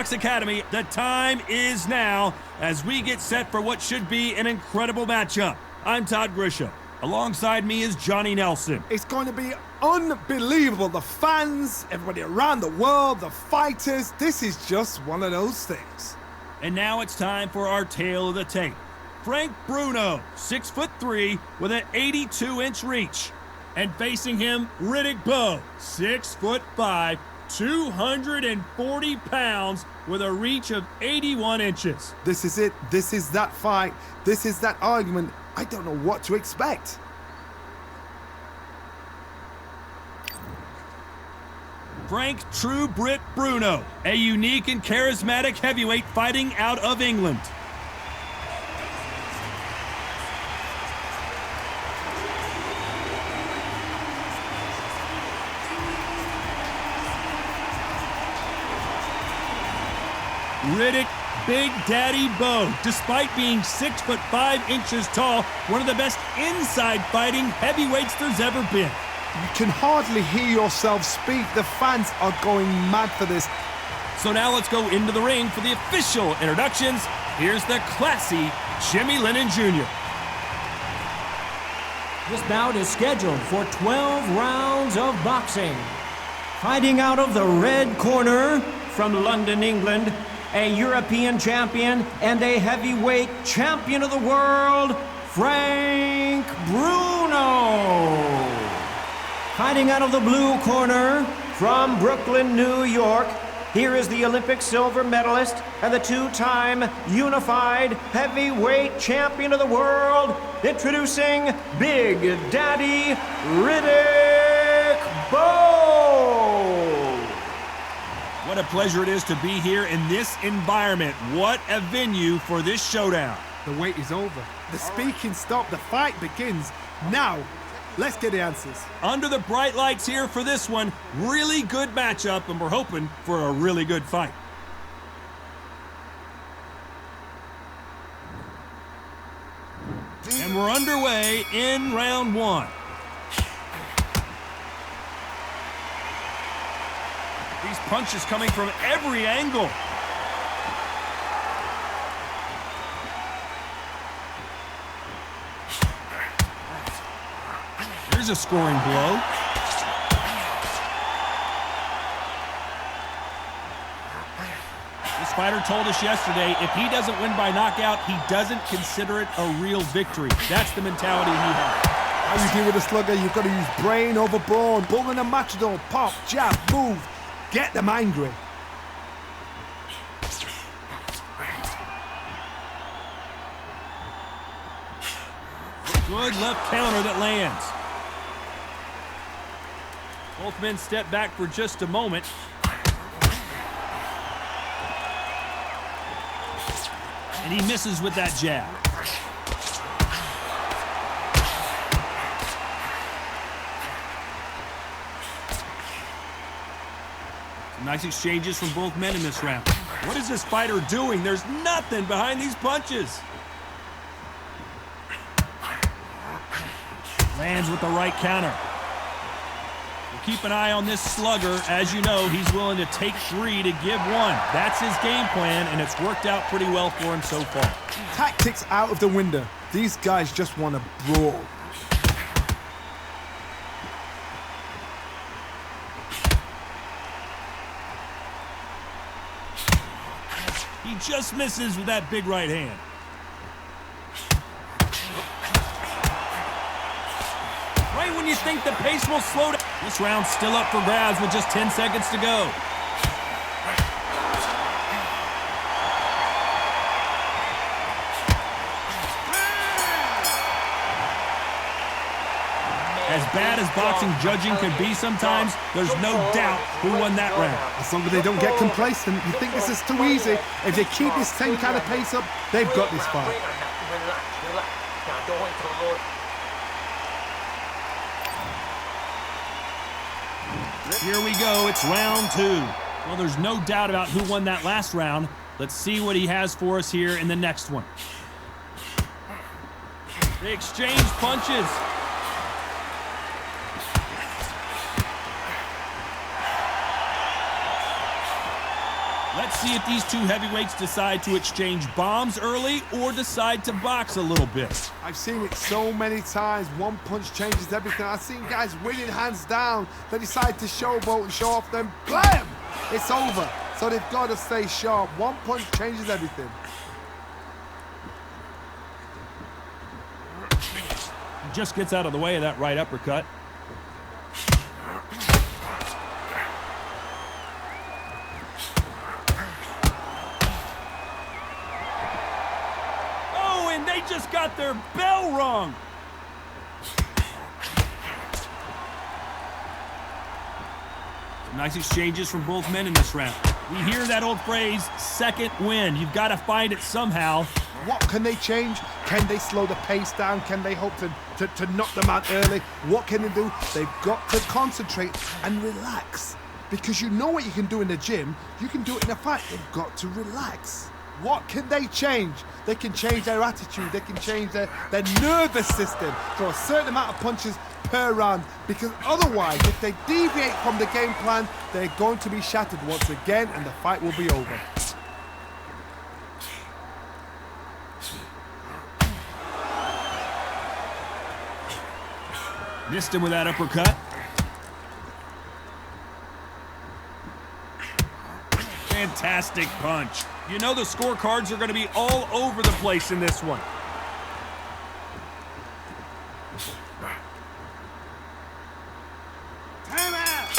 Box Academy, the time is now as we get set for what should be an incredible matchup. I'm Todd Grisham. Alongside me is Johnny Nelson. It's going to be unbelievable. The fans, everybody around the world, the fighters. This is just one of those things. And now it's time for our tale of the tape. Frank Bruno, 6'3", with an 82-inch reach. And facing him, Riddick Bowe, 6'5", 240 pounds, with a reach of 81 inches. This is it. This is that fight. This is that argument. I don't know what to expect. Frank True Brit Bruno, a unique and charismatic heavyweight fighting out of England. Riddick Big Daddy Bowe, despite being 6'5" tall, one of the best inside fighting heavyweights there's ever been. You can hardly hear yourself speak. The fans are going mad for this. So now let's go into the ring for the official introductions. Here's the classy Jimmy Lennon Jr. This bout is scheduled for 12 rounds of boxing. Fighting out of the red corner from London, England, a European champion and a heavyweight champion of the world, Frank Bruno. Fighting out of the blue corner from Brooklyn, New York, here is the Olympic silver medalist and the two-time unified heavyweight champion of the world, introducing Big Daddy Riddick Bowe. What a pleasure it is to be here in this environment. What a venue for this showdown. The wait is over. The speaking stopped. The fight begins. Now, let's get the answers. Under the bright lights here for this one. Really good matchup, and we're hoping for a really good fight. And we're underway in round one. These punches coming from every angle. Here's a scoring blow. This fighter told us yesterday, if he doesn't win by knockout, he doesn't consider it a real victory. That's the mentality he has. How you deal with a slugger, you've got to use brain over brawn. Bull and a matador, pop, jab, move. Get them angry. Good left counter that lands. Both men step back for just a moment. And he misses with that jab. Nice exchanges from both men in this round. What is this fighter doing? There's nothing behind these punches. Lands with the right counter. We'll keep an eye on this slugger. As you know, he's willing to take 3 to give 1. That's his game plan, and it's worked out pretty well for him so far. Tactics out of the window. These guys just want to brawl. He just misses with that big right hand. Right when you think the pace will slow down. This round's still up for grabs with just 10 seconds to go. As bad as boxing judging can be sometimes, there's no doubt who won that round. As long as they don't get complacent, you think this is too easy. If they keep this same kind of pace up, they've got this fight. Here we go, it's round 2. Well, there's no doubt about who won that last round. Let's see what he has for us here in the next one. They exchange punches. Let's see if these two heavyweights decide to exchange bombs early or decide to box a little bit. I've seen it so many times. One punch changes everything. I've seen guys winning hands down. They decide to showboat and show off, then blam! It's over. So they've got to stay sharp. One punch changes everything. He just gets out of the way of that right uppercut. They just got their bell rung. Some nice exchanges from both men in this round. We hear that old phrase, second wind. You've got to find it somehow. What can they change? Can they slow the pace down? Can they hope to knock them out early? What can they do? They've got to concentrate and relax. Because you know what you can do in the gym, you can do it in a fight. They've got to relax. What can they change? They can change their attitude. They can change their nervous system. Throw a certain amount of punches per round. Because otherwise, if they deviate from the game plan, they're going to be shattered once again and the fight will be over. Missed him with that uppercut. Fantastic punch. You know the scorecards are going to be all over the place in this one. Time out.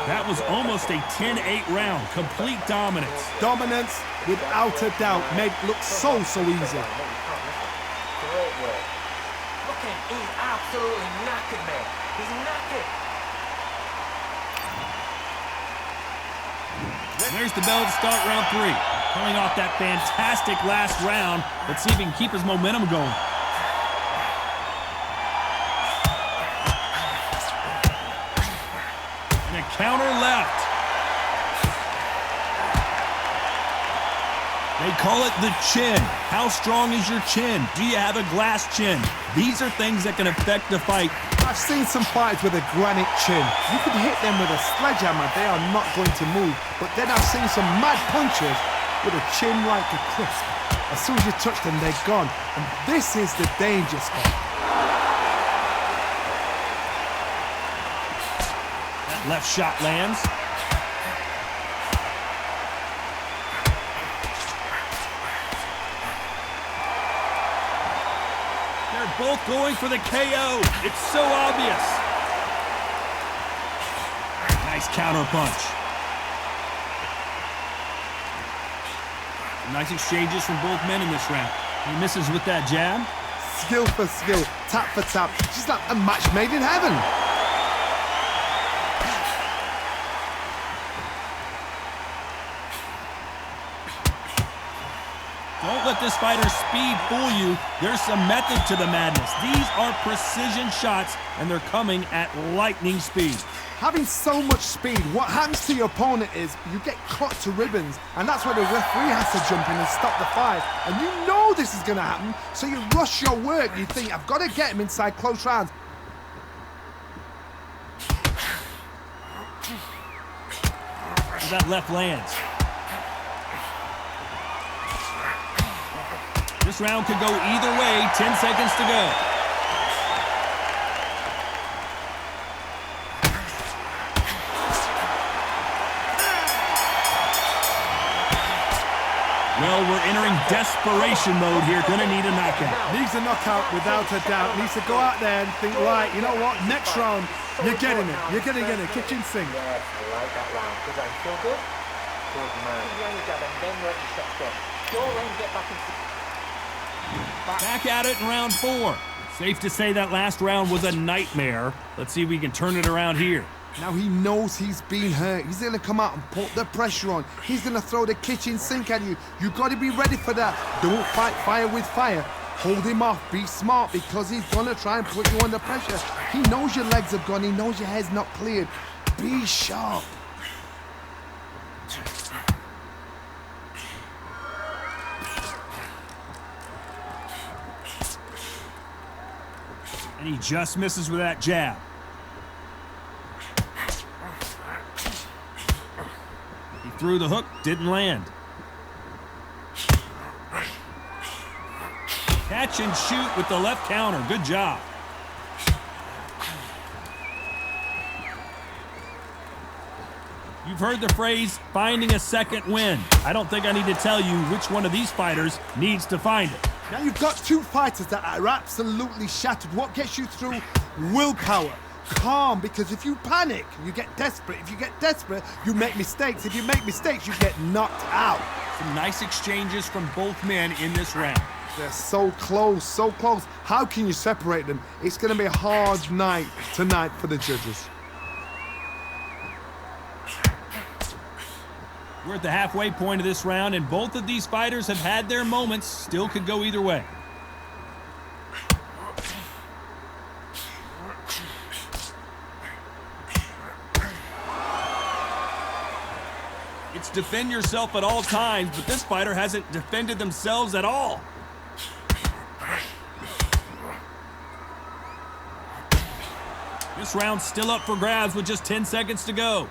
That was almost a 10-8 round. Complete dominance. Dominance, without a doubt, made look so easy. Great work. Look at him. He's absolutely knackered, man. He's knackered. There's the bell to start round 3. Pulling off that fantastic last round. Let's see if he can keep his momentum going. And a counter left. They call it the chin. How strong is your chin? Do you have a glass chin? These are things that can affect the fight. I've seen some fighters with a granite chin. You could hit them with a sledgehammer, they are not going to move. But then I've seen some mad punchers with a chin like a crisp. As soon as you touch them, they're gone. And this is the danger spot. That left shot lands. Both going for the KO. It's so obvious. Nice counter punch. Nice exchanges from both men in this round. He misses with that jab. Skill for skill, tap for tap. Just like a match made in heaven. Don't let this fighter's speed fool you. There's some method to the madness. These are precision shots, and they're coming at lightning speed. Having so much speed, what happens to your opponent is you get cut to ribbons, and that's where the referee has to jump in and stop the fight. And you know this is going to happen, so you rush your work. You think, I've got to get him inside close rounds. That left lands. This round could go either way. 10 seconds to go. Well, we're entering desperation mode here. Gonna need a knockout. Needs a knockout without a doubt. Needs to go out there and think, right, you know what? Next round, you're getting it. You're going to get a kitchen sink. Yes, I like that round. Because I feel good. Good man. And then let your shots go. Go and get back into... Back at it in round 4. Safe to say that last round was a nightmare. Let's see if we can turn it around here. Now he knows he's been hurt. He's going to come out and put the pressure on. He's going to throw the kitchen sink at you. You got to be ready for that. Don't fight fire with fire. Hold him off. Be smart because he's going to try and put you under pressure. He knows your legs are gone. He knows your head's not cleared. Be sharp. And he just misses with that jab. He threw the hook, didn't land. Catch and shoot with the left counter. Good job. You've heard the phrase, finding a second win. I don't think I need to tell you which one of these fighters needs to find it. Now you've got two fighters that are absolutely shattered. What gets you through? Willpower. Calm, because if you panic, you get desperate. If you get desperate, you make mistakes. If you make mistakes, you get knocked out. Some nice exchanges from both men in this round. They're so close, so close. How can you separate them? It's going to be a hard night tonight for the judges. We're at the halfway point of this round, and both of these fighters have had their moments. Still could go either way. It's defend yourself at all times, but this fighter hasn't defended themselves at all. This round's still up for grabs with just 10 seconds to go.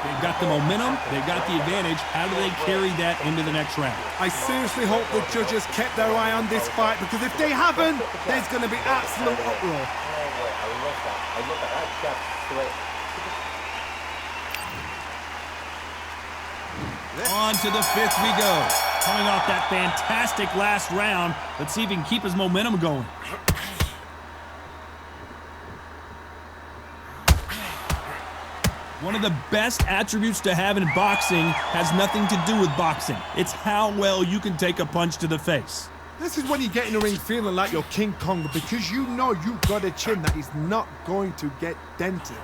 They've got the momentum, they've got the advantage. How do they carry that into the next round? I seriously hope the judges kept their eye on this fight, because if they haven't, there's going to be absolute uproar. I love that. I love that. That jab's straight. On to the fifth we go. Coming off that fantastic last round, let's see if he can keep his momentum going. One of the best attributes to have in boxing has nothing to do with boxing. It's how well you can take a punch to the face. This is when you get in the ring feeling like you're King Kong, because you know you've got a chin that is not going to get dented.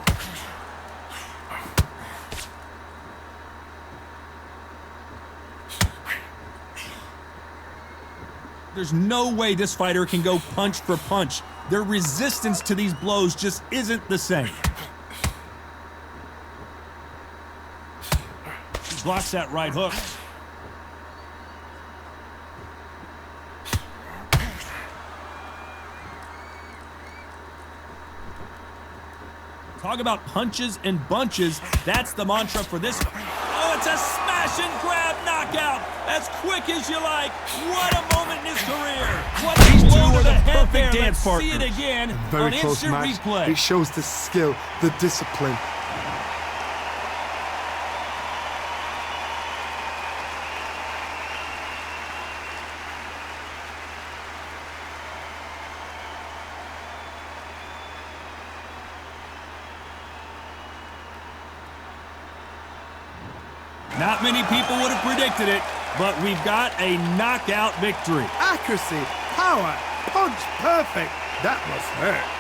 There's no way this fighter can go punch for punch. Their resistance to these blows just isn't the same. He blocks that right hook. Talk about punches and bunches. That's the mantra for this. Oh, it's a smash and grab knockout. As quick as you like. What a moment in his career. What a blow to the head there. Let's see it again on instant replay. It shows the skill, the discipline. Not many people would have predicted it, but we've got a knockout victory. Accuracy, power, punch, perfect. That must hurt.